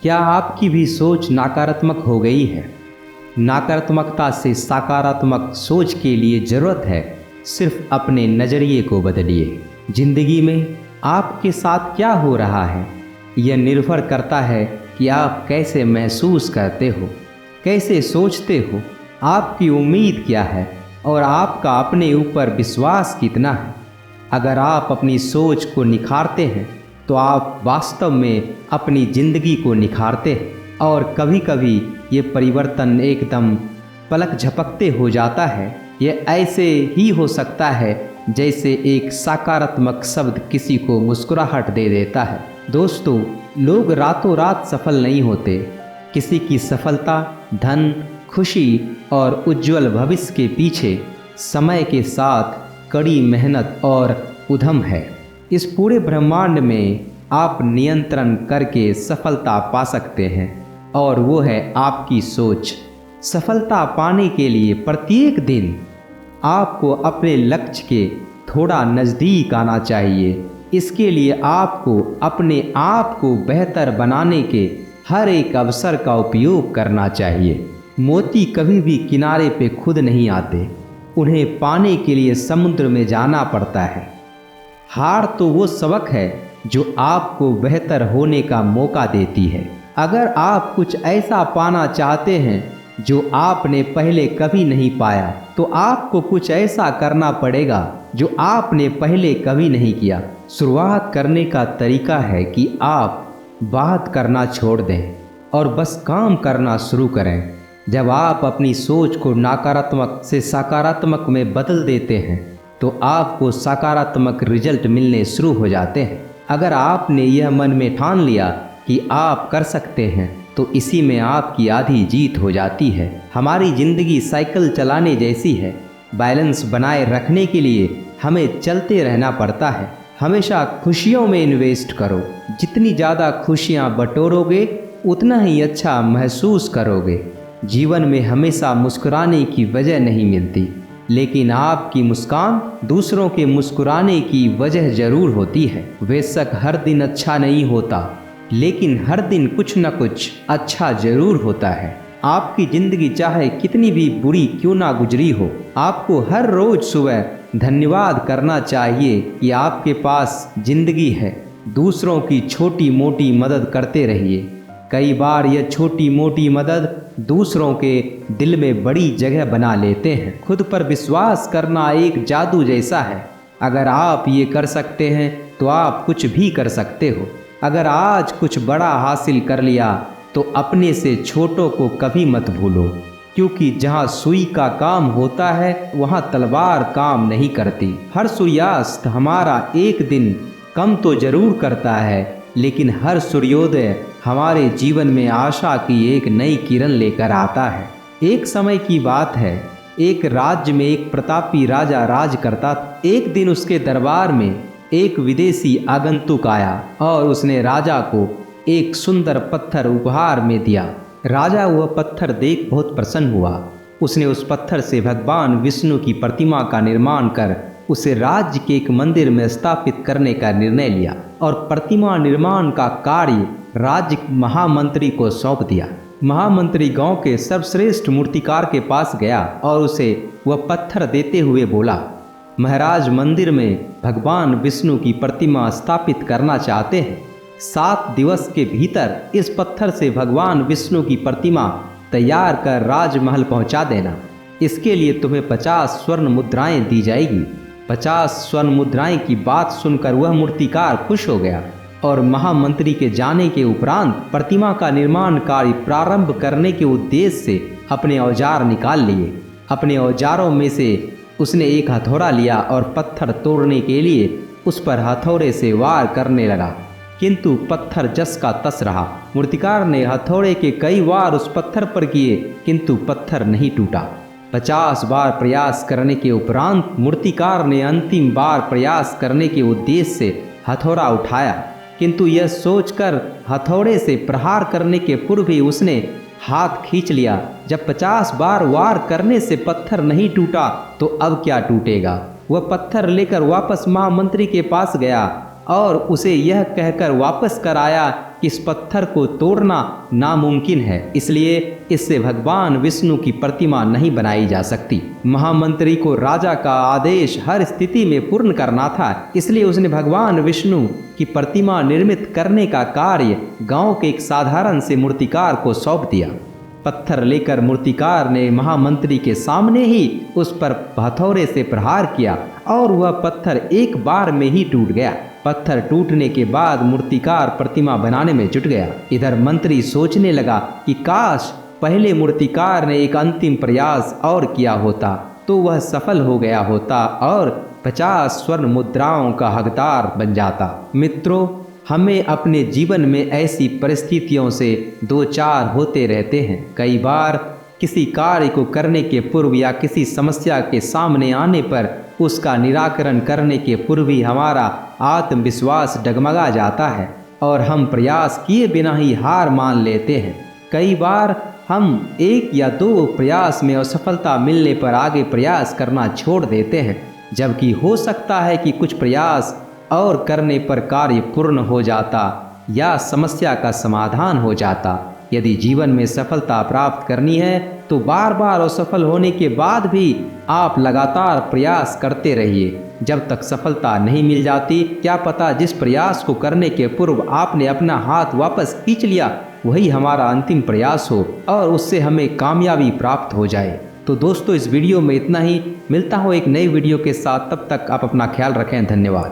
क्या आपकी भी सोच नकारात्मक हो गई है? नकारात्मकता से सकारात्मक सोच के लिए ज़रूरत है सिर्फ अपने नज़रिए को बदलिए। ज़िंदगी में आपके साथ क्या हो रहा है, यह निर्भर करता है कि आप कैसे महसूस करते हो, कैसे सोचते हो, आपकी उम्मीद क्या है और आपका अपने ऊपर विश्वास कितना है। अगर आप अपनी सोच को निखारते हैं तो आप वास्तव में अपनी ज़िंदगी को निखारते हैं। और कभी कभी ये परिवर्तन एकदम पलक झपकते हो जाता है। ये ऐसे ही हो सकता है जैसे एक सकारात्मक शब्द किसी को मुस्कुराहट दे देता है। दोस्तों, लोग रातों रात सफल नहीं होते। किसी की सफलता धन, खुशी और उज्जवल भविष्य के पीछे समय के साथ कड़ी मेहनत और उद्यम है। इस पूरे ब्रह्मांड में आप नियंत्रण करके सफलता पा सकते हैं और वो है आपकी सोच। सफलता पाने के लिए प्रत्येक दिन आपको अपने लक्ष्य के थोड़ा नज़दीक आना चाहिए। इसके लिए आपको अपने आप को बेहतर बनाने के हर एक अवसर का उपयोग करना चाहिए। मोती कभी भी किनारे पे खुद नहीं आते, उन्हें पाने के लिए समुद्र में जाना पड़ता है। हार तो वो सबक है जो आपको बेहतर होने का मौका देती है। अगर आप कुछ ऐसा पाना चाहते हैं जो आपने पहले कभी नहीं पाया, तो आपको कुछ ऐसा करना पड़ेगा जो आपने पहले कभी नहीं किया। शुरुआत करने का तरीका है कि आप बात करना छोड़ दें और बस काम करना शुरू करें। जब आप अपनी सोच को नकारात्मक से सकारात्मक में बदल देते हैं तो आपको सकारात्मक रिजल्ट मिलने शुरू हो जाते हैं। अगर आपने यह मन में ठान लिया कि आप कर सकते हैं तो इसी में आपकी आधी जीत हो जाती है। हमारी ज़िंदगी साइकिल चलाने जैसी है। बैलेंस बनाए रखने के लिए हमें चलते रहना पड़ता है। हमेशा खुशियों में इन्वेस्ट करो। जितनी ज़्यादा खुशियाँ बटोरोगे उतना ही अच्छा महसूस करोगे। जीवन में हमेशा मुस्कुराने की वजह नहीं मिलती, लेकिन आपकी मुस्कान दूसरों के मुस्कुराने की वजह ज़रूर होती है। बेशक हर दिन अच्छा नहीं होता, लेकिन हर दिन कुछ न कुछ अच्छा ज़रूर होता है। आपकी ज़िंदगी चाहे कितनी भी बुरी क्यों ना गुजरी हो, आपको हर रोज़ सुबह धन्यवाद करना चाहिए कि आपके पास ज़िंदगी है। दूसरों की छोटी मोटी मदद करते रहिए। कई बार यह छोटी मोटी मदद दूसरों के दिल में बड़ी जगह बना लेते हैं। खुद पर विश्वास करना एक जादू जैसा है। अगर आप ये कर सकते हैं तो आप कुछ भी कर सकते हो। अगर आज कुछ बड़ा हासिल कर लिया तो अपने से छोटों को कभी मत भूलो, क्योंकि जहाँ सुई का काम होता है वहाँ तलवार काम नहीं करती। हर सूर्यास्त हमारा एक दिन कम तो जरूर करता है, लेकिन हर सूर्योदय हमारे जीवन में आशा की एक नई किरण लेकर आता है। एक समय की बात है, एक राज्य में एक प्रतापी राजा राज करता था। एक दिन उसके दरबार में एक विदेशी आगंतुक आया और उसने राजा को एक सुंदर पत्थर उपहार में दिया। राजा वह पत्थर देख बहुत प्रसन्न हुआ। उसने उस पत्थर से भगवान विष्णु की प्रतिमा का निर्माण कर उसे राज्य के एक मंदिर में स्थापित करने का निर्णय लिया और प्रतिमा निर्माण का कार्य राज्य महामंत्री को सौंप दिया। महामंत्री गांव के सर्वश्रेष्ठ मूर्तिकार के पास गया और उसे वह पत्थर देते हुए बोला, महाराज, मंदिर में भगवान विष्णु की प्रतिमा स्थापित करना चाहते हैं। 7 दिवस के भीतर इस पत्थर से भगवान विष्णु की प्रतिमा तैयार कर राजमहल पहुंचा देना। इसके लिए तुम्हें 50 स्वर्ण मुद्राएं दी जाएगी। 50 स्वर्ण मुद्राएं की बात सुनकर वह मूर्तिकार खुश हो गया और महामंत्री के जाने के उपरांत प्रतिमा का निर्माण कार्य प्रारंभ करने के उद्देश्य से अपने औजार निकाल लिए। अपने औजारों में से उसने एक हथौड़ा लिया और पत्थर तोड़ने के लिए उस पर हथौड़े से वार करने लगा, किंतु पत्थर जस का तस रहा। मूर्तिकार ने हथौड़े के कई वार उस पत्थर पर किए, किंतु पत्थर नहीं टूटा। 50 बार प्रयास करने के उपरांत मूर्तिकार ने अंतिम बार प्रयास करने के उद्देश्य से हथौड़ा उठाया, किंतु यह सोचकर हथौड़े से प्रहार करने के पूर्व ही उसने हाथ खींच लिया। जब 50 बार वार करने से पत्थर नहीं टूटा तो अब क्या टूटेगा। वह पत्थर लेकर वापस महामंत्री के पास गया और उसे यह कहकर वापस कराया कि इस पत्थर को तोड़ना नामुमकिन है, इसलिए इससे भगवान विष्णु की प्रतिमा नहीं बनाई जा सकती। महामंत्री को राजा का आदेश हर स्थिति में पूर्ण करना था, इसलिए उसने भगवान विष्णु की प्रतिमा निर्मित करने का कार्य गांव के एक साधारण से मूर्तिकार को सौंप दिया। पत्थर लेकर मूर्तिकार ने महामंत्री के सामने ही उस पर हथौड़े से प्रहार किया और वह पत्थर एक बार में ही टूट गया। पत्थर टूटने के बाद मूर्तिकार प्रतिमा बनाने में जुट गया। इधर मंत्री सोचने लगा कि काश पहले मूर्तिकार ने एक अंतिम प्रयास और किया होता तो वह सफल हो गया होता और 50 स्वर्ण मुद्राओं का हकदार बन जाता। मित्रों, हमें अपने जीवन में ऐसी परिस्थितियों से दो चार होते रहते हैं। कई बार किसी कार्य को करने के पूर्व या किसी समस्या के सामने आने पर उसका निराकरण करने के पूर्व ही हमारा आत्मविश्वास डगमगा जाता है और हम प्रयास किए बिना ही हार मान लेते हैं। कई बार हम एक या दो प्रयास में असफलता मिलने पर आगे प्रयास करना छोड़ देते हैं, जबकि हो सकता है कि कुछ प्रयास और करने पर कार्य पूर्ण हो जाता या समस्या का समाधान हो जाता। यदि जीवन में सफलता प्राप्त करनी है तो बार बार असफल होने के बाद भी आप लगातार प्रयास करते रहिए जब तक सफलता नहीं मिल जाती। क्या पता जिस प्रयास को करने के पूर्व आपने अपना हाथ वापस खींच लिया वही हमारा अंतिम प्रयास हो और उससे हमें कामयाबी प्राप्त हो जाए। तो दोस्तों, इस वीडियो में इतना ही। मिलता हूँ एक नई वीडियो के साथ, तब तक आप अपना ख्याल रखें। धन्यवाद।